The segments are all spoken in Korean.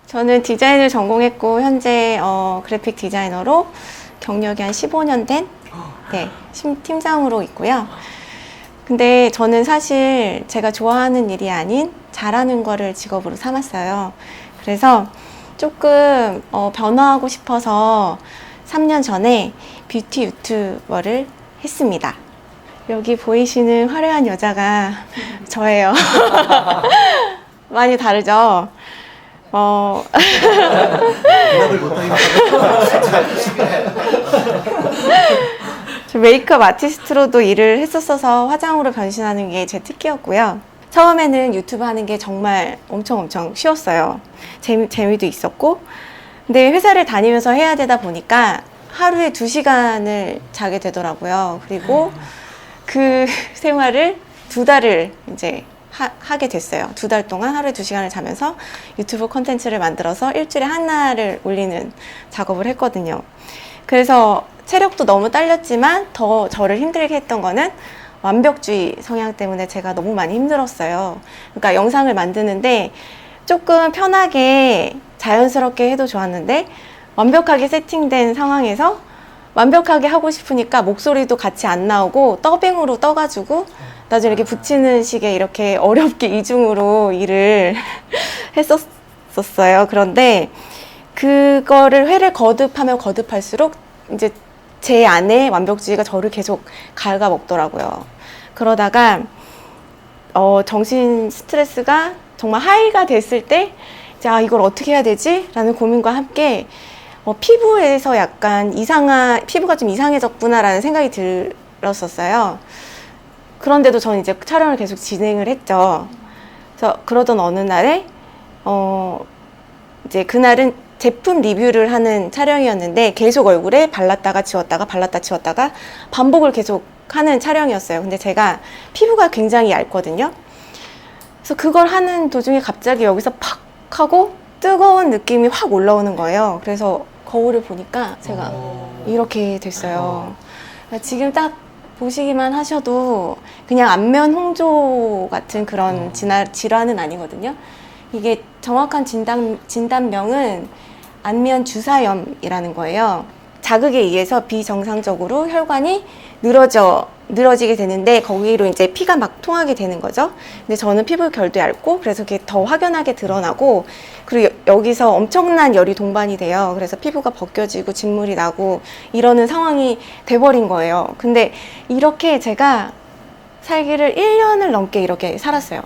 저는 디자인을 전공했고 현재 그래픽 디자이너로 경력이 한 15년 된 팀장으로 있고요. 근데 저는 사실 제가 좋아하는 일이 아닌 잘하는 거를 직업으로 삼았어요. 그래서 조금 변화하고 싶어서 3년 전에 뷰티 유튜버를 했습니다. 여기 보이시는 화려한 여자가 저예요. 많이 다르죠? 저 메이크업 아티스트로도 일을 했었어서 화장으로 변신하는 게 제 특기였고요. 처음에는 유튜브 하는 게 정말 엄청 쉬웠어요. 재미도 있었고. 근데 회사를 다니면서 해야 되다 보니까 하루에 2시간을 자게 되더라고요. 그리고 그 생활을 2달을 이제 하게 됐어요. 2달 동안 하루에 2시간을 자면서 유튜브 콘텐츠를 만들어서 일주일에 하나를 올리는 작업을 했거든요. 그래서 체력도 너무 딸렸지만 더 저를 힘들게 했던 거는 완벽주의 성향 때문에 제가 너무 많이 힘들었어요. 그러니까 영상을 만드는데 조금 편하게 자연스럽게 해도 좋았는데 완벽하게 세팅된 상황에서 완벽하게 하고 싶으니까 목소리도 같이 안 나오고 더빙으로 떠가지고 나중에 이렇게 붙이는 식의 이렇게 어렵게 이중으로 일을 했었어요. 그런데 그거를 회를 거듭하면 거듭할수록 이제 제 안에 완벽주의가 저를 계속 갉아먹더라고요. 그러다가 정신 스트레스가 정말 하이가 됐을 때 이제 이걸 어떻게 해야 되지? 라는 고민과 함께 피부에서 약간 피부가 좀 이상해졌구나 라는 생각이 들었었어요. 그런데도 저는 이제 촬영을 계속 진행을 했죠. 그래서 그러던 어느 날에 이제 그날은 제품 리뷰를 하는 촬영이었는데 계속 얼굴에 발랐다가 지웠다가 발랐다 지웠다가 반복을 계속 하는 촬영이었어요. 근데 제가 피부가 굉장히 얇거든요. 그래서 그걸 하는 도중에 갑자기 여기서 팍 하고 뜨거운 느낌이 확 올라오는 거예요. 그래서 거울을 보니까 제가 이렇게 됐어요. 지금 딱 보시기만 하셔도 그냥 안면 홍조 같은 그런 질환은 아니거든요. 이게 정확한 진단명은 안면 주사염이라는 거예요. 자극에 의해서 비정상적으로 혈관이 늘어지게 되는데 거기로 이제 피가 막 통하게 되는 거죠. 근데 저는 피부 결도 얇고 그래서 그게 더 확연하게 드러나고 그리고 여기서 엄청난 열이 동반이 돼요. 그래서 피부가 벗겨지고 진물이 나고 이러는 상황이 돼버린 거예요. 근데 이렇게 제가 살기를 1년을 넘게 이렇게 살았어요.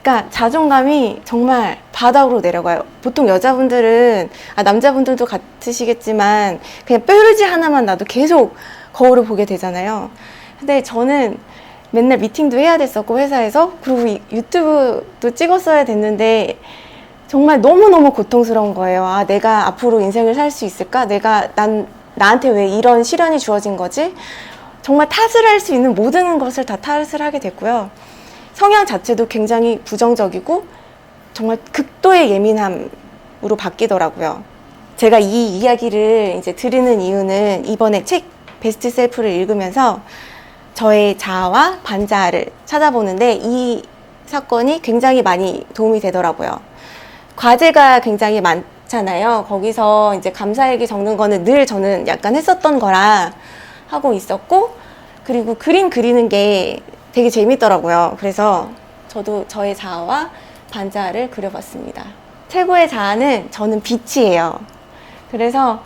그러니까 자존감이 정말 바닥으로 내려가요. 보통 여자분들은 남자분들도 같으시겠지만 그냥 뾰루지 하나만 나도 계속 거울을 보게 되잖아요. 근데 저는 맨날 미팅도 해야 됐었고 회사에서 그리고 유튜브도 찍었어야 됐는데 정말 너무너무 고통스러운 거예요. 내가 앞으로 인생을 살 수 있을까? 나한테 왜 이런 시련이 주어진 거지? 정말 탓을 할 수 있는 모든 것을 다 탓을 하게 됐고요. 성향 자체도 굉장히 부정적이고 정말 극도의 예민함으로 바뀌더라고요. 제가 이 이야기를 이제 드리는 이유는 이번에 책 베스트 셀프를 읽으면서 저의 자아와 반자아를 찾아보는데 이 사건이 굉장히 많이 도움이 되더라고요. 과제가 굉장히 많잖아요. 거기서 이제 감사일기 적는 거는 늘 저는 약간 했었던 거라 하고 있었고 그리고 그림 그리는 게 되게 재밌더라고요. 그래서 저도 저의 자아와 반자아를 그려봤습니다. 최고의 자아는 저는 빛이에요. 그래서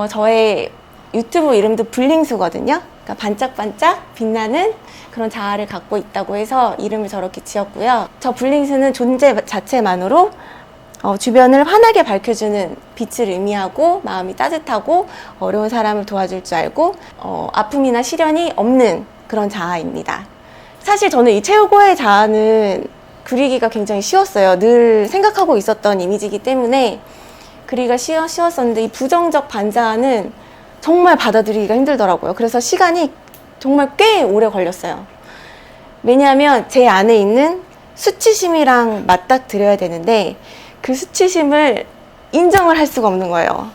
저의 유튜브 이름도 블링스거든요. 그러니까 반짝반짝 빛나는 그런 자아를 갖고 있다고 해서 이름을 저렇게 지었고요. 저 블링스는 존재 자체만으로 주변을 환하게 밝혀주는 빛을 의미하고 마음이 따뜻하고 어려운 사람을 도와줄 줄 알고 아픔이나 시련이 없는 그런 자아입니다. 사실 저는 이 최고의 자아는 그리기가 굉장히 쉬웠어요. 늘 생각하고 있었던 이미지이기 때문에 그리기가 쉬웠었는데 이 부정적 반자아는 정말 받아들이기가 힘들더라고요. 그래서 시간이 정말 꽤 오래 걸렸어요. 왜냐하면 제 안에 있는 수치심이랑 맞닥뜨려야 되는데 그 수치심을 인정을 할 수가 없는 거예요.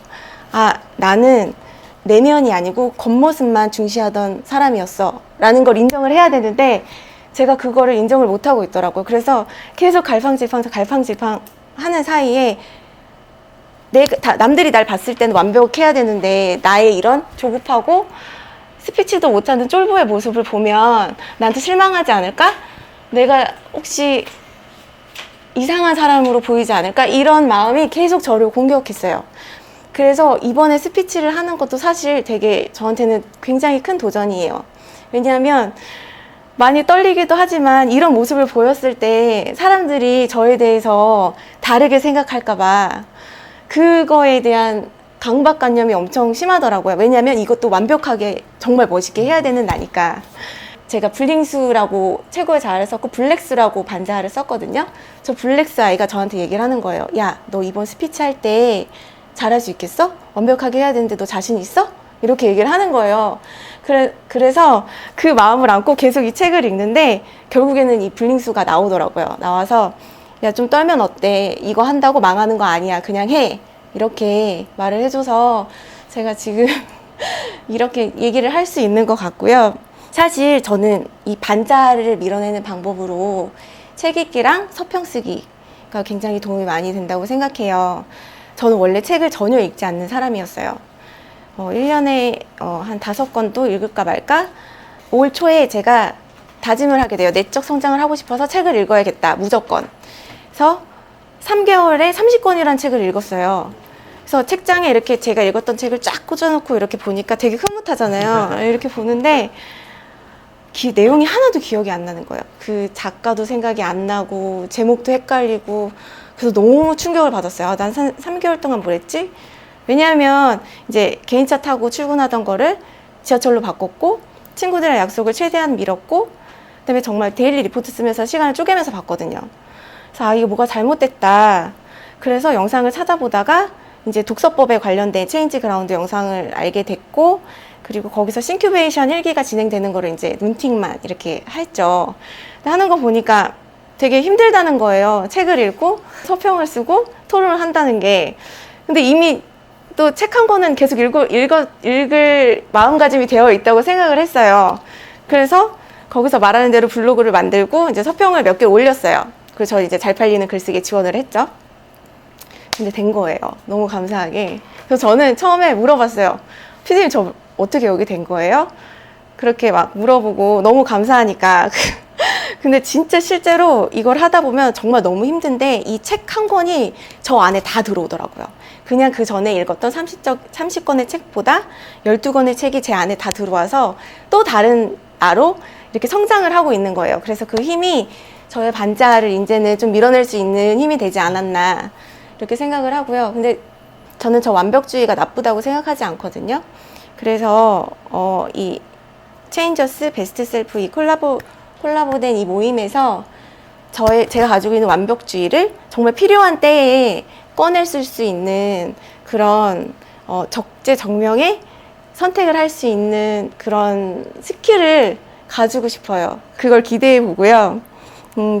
나는 내면이 아니고 겉모습만 중시하던 사람이었어 라는 걸 인정을 해야 되는데 제가 그거를 인정을 못하고 있더라고요. 그래서 계속 갈팡질팡 하는 사이에 남들이 날 봤을 때는 완벽해야 되는데 나의 이런 조급하고 스피치도 못하는 쫄보의 모습을 보면 나한테 실망하지 않을까? 내가 혹시 이상한 사람으로 보이지 않을까? 이런 마음이 계속 저를 공격했어요. 그래서 이번에 스피치를 하는 것도 사실 되게 저한테는 굉장히 큰 도전이에요. 왜냐하면 많이 떨리기도 하지만 이런 모습을 보였을 때 사람들이 저에 대해서 다르게 생각할까봐 그거에 대한 강박관념이 엄청 심하더라고요. 왜냐하면 이것도 완벽하게 정말 멋있게 해야 되는 나니까. 제가 블링수라고 최고의 자아를 썼고 블랙스라고 반자아를 썼거든요. 저 블랙스 아이가 저한테 얘기를 하는 거예요. 야, 너 이번 스피치 할 때 잘할 수 있겠어? 완벽하게 해야 되는데 너 자신 있어? 이렇게 얘기를 하는 거예요. 그래서 그 마음을 안고 계속 이 책을 읽는데 결국에는 이 블링수가 나오더라고요. 나와서 야, 좀 떨면 어때? 이거 한다고 망하는 거 아니야. 그냥 해. 이렇게 말을 해줘서 제가 지금 이렇게 얘기를 할 수 있는 것 같고요. 사실 저는 이 반자를 밀어내는 방법으로 책 읽기랑 서평 쓰기가 굉장히 도움이 많이 된다고 생각해요. 저는 원래 책을 전혀 읽지 않는 사람이었어요. 1년에 한 5권도 읽을까 말까? 올 초에 제가 다짐을 하게 돼요. 내적 성장을 하고 싶어서 책을 읽어야겠다. 무조건. 그래서 3개월에 30권이라는 책을 읽었어요. 그래서 책장에 이렇게 제가 읽었던 책을 쫙 꽂아놓고 이렇게 보니까 되게 흐뭇하잖아요. 이렇게 보는데 내용이 하나도 기억이 안 나는 거예요. 그 작가도 생각이 안 나고 제목도 헷갈리고 그래서 너무 충격을 받았어요. 난 3개월 동안 뭘 했지? 왜냐하면 이제 개인차 타고 출근하던 거를 지하철로 바꿨고 친구들이랑 약속을 최대한 미뤘고 그다음에 정말 데일리 리포트 쓰면서 시간을 쪼개면서 봤거든요. 그래서 이거 뭐가 잘못됐다. 그래서 영상을 찾아보다가 이제 독서법에 관련된 체인지 그라운드 영상을 알게 됐고 그리고 거기서 싱큐베이션 1기가 진행되는 거를 이제 눈팅만 이렇게 했죠. 하는 거 보니까 되게 힘들다는 거예요. 책을 읽고 서평을 쓰고 토론을 한다는 게. 근데 이미 또 책 한 권은 계속 읽을 마음가짐이 되어 있다고 생각을 했어요. 그래서 거기서 말하는 대로 블로그를 만들고 이제 서평을 몇 개 올렸어요. 그래서 저 이제 잘 팔리는 글쓰기에 지원을 했죠. 근데 된 거예요. 너무 감사하게. 그래서 저는 처음에 물어봤어요. 피디님 저 어떻게 여기 된 거예요? 그렇게 막 물어보고 너무 감사하니까. 근데 진짜 실제로 이걸 하다 보면 정말 너무 힘든데 이 책 한 권이 저 안에 다 들어오더라고요. 그냥 그 전에 읽었던 30권의 책보다 12권의 책이 제 안에 다 들어와서 또 다른 나로 이렇게 성장을 하고 있는 거예요. 그래서 그 힘이 저의 반자를 이제는 좀 밀어낼 수 있는 힘이 되지 않았나 이렇게 생각을 하고요. 근데 저는 저 완벽주의가 나쁘다고 생각하지 않거든요. 그래서 이 체인저스 베스트셀프 이 콜라보된 이 모임에서 제가 가지고 있는 완벽주의를 정말 필요한 때에 꺼낼 수 있는 그런 적재적명의 선택을 할 수 있는 그런 스킬을 가지고 싶어요. 그걸 기대해 보고요.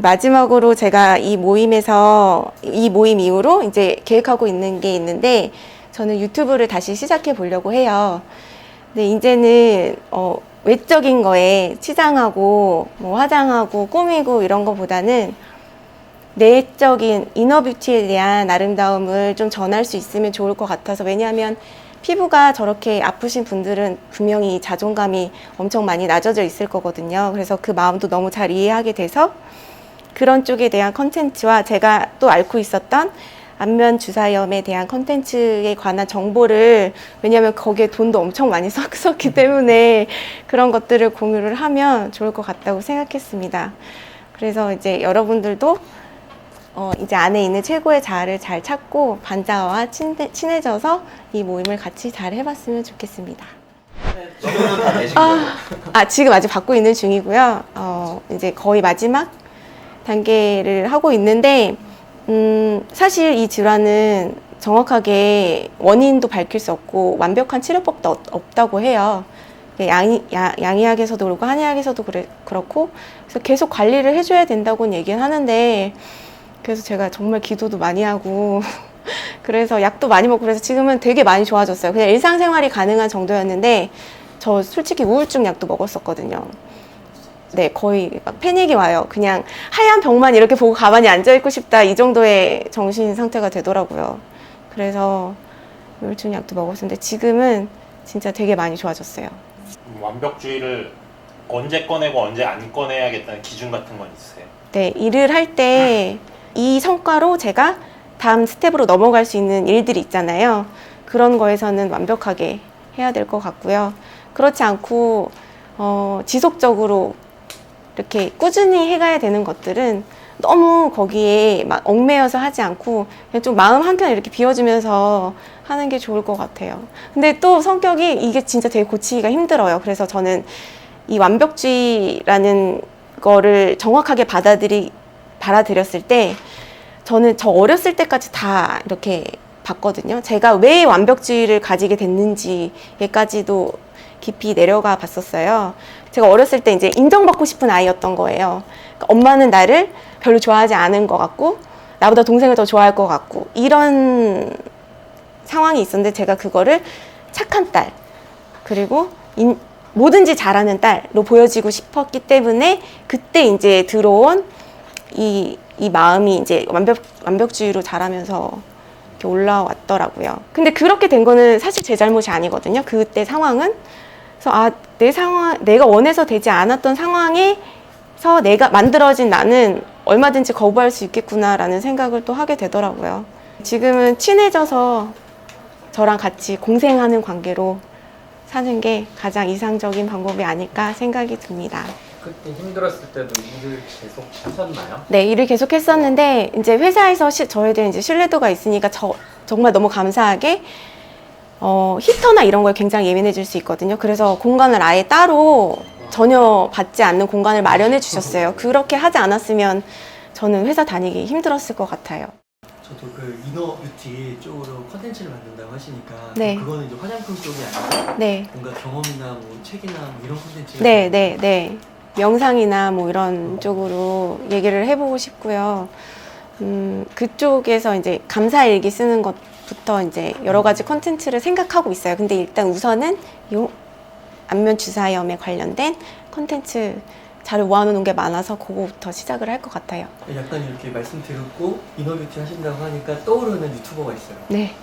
마지막으로 제가 이 모임 이후로 이제 계획하고 있는 게 있는데 저는 유튜브를 다시 시작해 보려고 해요. 근데 이제는 외적인 거에 치장하고 뭐 화장하고 꾸미고 이런 거보다는 내적인 이너뷰티에 대한 아름다움을 좀 전할 수 있으면 좋을 것 같아서. 왜냐하면 피부가 저렇게 아프신 분들은 분명히 자존감이 엄청 많이 낮아져 있을 거거든요. 그래서 그 마음도 너무 잘 이해하게 돼서 그런 쪽에 대한 컨텐츠와 제가 또 앓고 있었던 안면 주사염에 대한 컨텐츠에 관한 정보를, 왜냐하면 거기에 돈도 엄청 많이 썼기 때문에 그런 것들을 공유를 하면 좋을 것 같다고 생각했습니다. 그래서 이제 여러분들도 이제 안에 있는 최고의 자아를 잘 찾고 반자아와 친해져서 이 모임을 같이 잘 해봤으면 좋겠습니다. 지금은 다 되신 거예요? 지금 아직 받고 있는 중이고요. 이제 거의 마지막 단계를 하고 있는데, 사실 이 질환은 정확하게 원인도 밝힐 수 없고 완벽한 치료법도 없다고 해요. 양의학에서도 그렇고 한의학에서도 그렇고, 그래서 계속 관리를 해줘야 된다고는 얘기는 하는데, 그래서 제가 정말 기도도 많이 하고 그래서 약도 많이 먹고 그래서 지금은 되게 많이 좋아졌어요. 그냥 일상생활이 가능한 정도였는데 저 솔직히 우울증 약도 먹었었거든요. 네, 거의 막 패닉이 와요. 그냥 하얀 벽만 이렇게 보고 가만히 앉아있고 싶다. 이 정도의 정신 상태가 되더라고요. 그래서 우울증 약도 먹었는데 지금은 진짜 되게 많이 좋아졌어요. 완벽주의를 언제 꺼내고 언제 안 꺼내야겠다는 기준 같은 건 있으세요? 네, 일을 할 때 이 성과로 제가 다음 스텝으로 넘어갈 수 있는 일들이 있잖아요. 그런 거에서는 완벽하게 해야 될 것 같고요. 그렇지 않고 지속적으로 이렇게 꾸준히 해가야 되는 것들은 너무 거기에 막 얽매여서 하지 않고 그냥 좀 마음 한편 이렇게 비워주면서 하는 게 좋을 것 같아요. 근데 또 성격이 이게 진짜 되게 고치기가 힘들어요. 그래서 저는 이 완벽주의라는 거를 정확하게 받아들였을 때 저는 저 어렸을 때까지 다 이렇게 봤거든요. 제가 왜 완벽주의를 가지게 됐는지에까지도 깊이 내려가 봤었어요. 제가 어렸을 때 이제 인정받고 싶은 아이였던 거예요. 그러니까 엄마는 나를 별로 좋아하지 않은 것 같고 나보다 동생을 더 좋아할 것 같고 이런 상황이 있었는데 제가 그거를 착한 딸 그리고 뭐든지 잘하는 딸로 보여지고 싶었기 때문에 그때 이제 들어온 이 마음이 이제 완벽주의로 자라면서 이렇게 올라왔더라고요. 근데 그렇게 된 거는 사실 제 잘못이 아니거든요. 그때 상황은. 그래서 내가 원해서 되지 않았던 상황에서 내가 만들어진 나는 얼마든지 거부할 수 있겠구나라는 생각을 또 하게 되더라고요. 지금은 친해져서 저랑 같이 공생하는 관계로 사는 게 가장 이상적인 방법이 아닐까 생각이 듭니다. 그때 힘들었을 때도 일을 계속 하셨나요? 네, 일을 계속 했었는데 이제 회사에서 저에 대한 이제 신뢰도가 있으니까 정말 너무 감사하게 히터나 이런 거에 굉장히 예민해질 수 있거든요. 그래서 공간을 아예 따로 전혀 받지 않는 공간을 마련해 주셨어요. 그렇게 하지 않았으면 저는 회사 다니기 힘들었을 것 같아요. 저도 그 이너 뷰티 쪽으로 컨텐츠를 만든다고 하시니까 네. 그거는 이제 화장품 쪽이 아니라 네, 뭔가 경험이나 뭐 책이나 뭐 이런 컨텐츠 네, 네, 네. 명상이나 뭐 이런 쪽으로 얘기를 해보고 싶고요. 그쪽에서 이제 감사일기 쓰는 것부터 이제 여러 가지 콘텐츠를 생각하고 있어요. 근데 일단 우선은 요 안면 주사염에 관련된 콘텐츠 자료 모아놓은 게 많아서 그거부터 시작을 할 것 같아요. 약간 이렇게 말씀 들었고 이너 뷰티 하신다고 하니까 떠오르는 유튜버가 있어요. 네.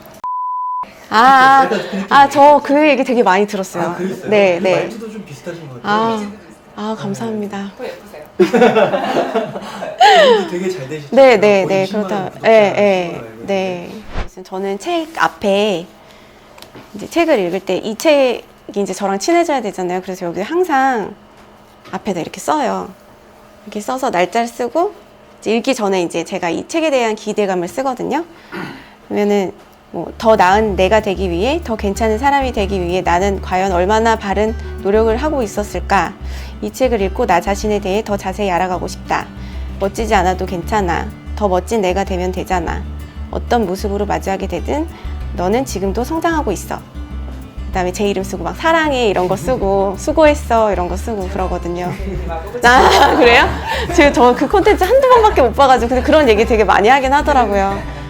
약간 그 느낌 저 그 얘기 되게 많이 들었어요. 아, 그랬어요? 네, 그 네. 말투도 좀 비슷하신 것 같아요. 감사합니다. 더 예쁘세요. 그분도 되게 잘 되시죠? 네, 네, 네. 그렇다. 네. 그래서 저는 책 앞에 이제 책을 읽을 때 이 책이 이제 저랑 친해져야 되잖아요. 그래서 여기 항상 앞에다 이렇게 써요. 이렇게 써서 날짜를 쓰고 이제 읽기 전에 이제 제가 이 책에 대한 기대감을 쓰거든요. 그러면은 뭐 더 나은 내가 되기 위해, 더 괜찮은 사람이 되기 위해 나는 과연 얼마나 바른 노력을 하고 있었을까? 이 책을 읽고 나 자신에 대해 더 자세히 알아가고 싶다. 멋지지 않아도 괜찮아. 더 멋진 내가 되면 되잖아. 어떤 모습으로 마주하게 되든 너는 지금도 성장하고 있어. 그다음에 제 이름 쓰고 막 사랑해 이런 거 쓰고 수고했어 이런 거 쓰고 그러거든요. 그래요? 지금 저 그 콘텐츠 한두 번밖에 못 봐가지고 근데 그런 얘기 되게 많이 하긴 하더라고요.